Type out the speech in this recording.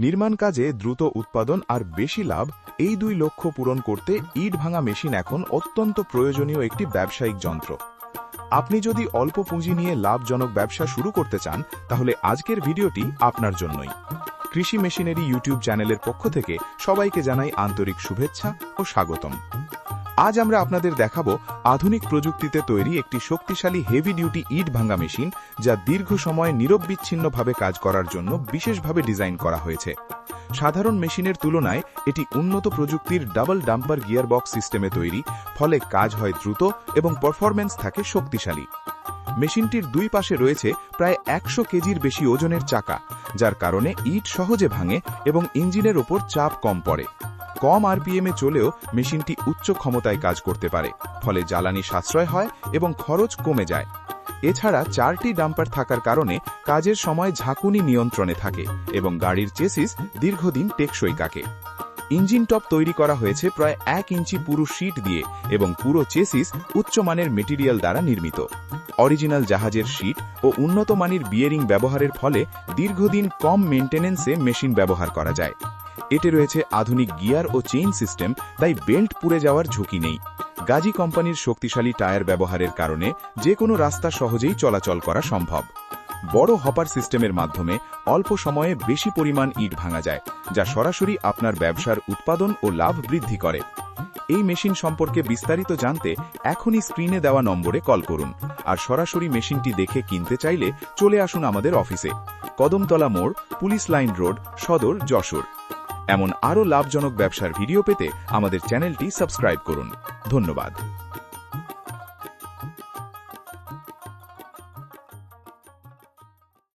নির্মাণ কাজে দ্রুত উৎপাদন আর বেশি লাভ, এই দুই লক্ষ্য পূরণ করতে ইট ভাঙা মেশিন এখন অত্যন্ত প্রয়োজনীয় একটি ব্যবসায়িক যন্ত্র। আপনি যদি অল্প পুঁজি নিয়ে লাভজনক ব্যবসা শুরু করতে চান, তাহলে আজকের ভিডিওটি আপনার জন্যই। কৃষি মেশিনারি ইউটিউব চ্যানেলের পক্ষ থেকে সবাইকে জানাই আন্তরিক শুভেচ্ছা ও স্বাগতম। আজ আমরা আপনাদের দেখাবো আধুনিক প্রযুক্তিতে তৈরি একটি শক্তিশালী হেভি ডিউটি ইট ভাঙা মেশিন, যা দীর্ঘ সময় নিরবিচ্ছিন্নভাবে কাজ করার জন্য বিশেষভাবে ডিজাইন করা হয়েছে। সাধারণ মেশিনের তুলনায় এটি উন্নত প্রযুক্তির ডাবল ডাম্পার গিয়ারবক্স সিস্টেমে তৈরি, ফলে কাজ হয় দ্রুত এবং পারফরম্যান্স থাকে শক্তিশালী। মেশিনটির দুই পাশে রয়েছে প্রায় 100 কেজির বেশি ওজনের চাকা, যার কারণে ইট সহজে ভাঙে এবং ইঞ্জিনের ওপর চাপ কম পড়ে। কম আরপিএমে চলেও মেশিনটি উচ্চ ক্ষমতায় কাজ করতে পারে, ফলে জ্বালানি সাশ্রয় হয় এবং খরচ কমে যায়। এছাড়া 4টি ডাম্পার থাকার কারণে কাজের সময় ঝাঁকুনি নিয়ন্ত্রণে থাকে এবং গাড়ির চেসিস দীর্ঘদিন টেকসই কাকে। ইঞ্জিন টপ তৈরি করা হয়েছে প্রায় 1 ইঞ্চি পুরু শীট দিয়ে এবং পুরো চেসিস উচ্চমানের মেটেরিয়াল দ্বারা নির্মিত। অরিজিনাল জাহাজের শীট ও উন্নত মানের বিয়ারিং ব্যবহারের ফলে দীর্ঘদিন কম মেইনটেনেন্সে মেশিন ব্যবহার করা যায়। এতে রয়েছে আধুনিক গিয়ার ও চেইন সিস্টেম, তাই বেল্ট পুড়ে যাওয়ার ঝুঁকি নেই। গাজি কোম্পানির শক্তিশালী টায়ার ব্যবহারের কারণে যে কোনো রাস্তা সহজেই চলাচল করা সম্ভব। বড় হপার সিস্টেমের মাধ্যমে অল্প সময়ে বেশি পরিমাণ ইট ভাঙা যায়, যা সরাসরি আপনার ব্যবসার উৎপাদন ও লাভ বৃদ্ধি করে। এই মেশিন সম্পর্কে বিস্তারিত জানতে এখনই স্ক্রিনে দেওয়া নম্বরে কল করুন, আর সরাসরি মেশিনটি দেখে কিনতে চাইলে চলে আসুন আমাদের অফিসে, কদমতলা মোড়, পুলিশ লাইন রোড, সদর, যশোর। এমন আরও লাভজনক ব্যবসার ভিডিও পেতে আমাদের চ্যানেলটি সাবস্ক্রাইব করুন। ধন্যবাদ।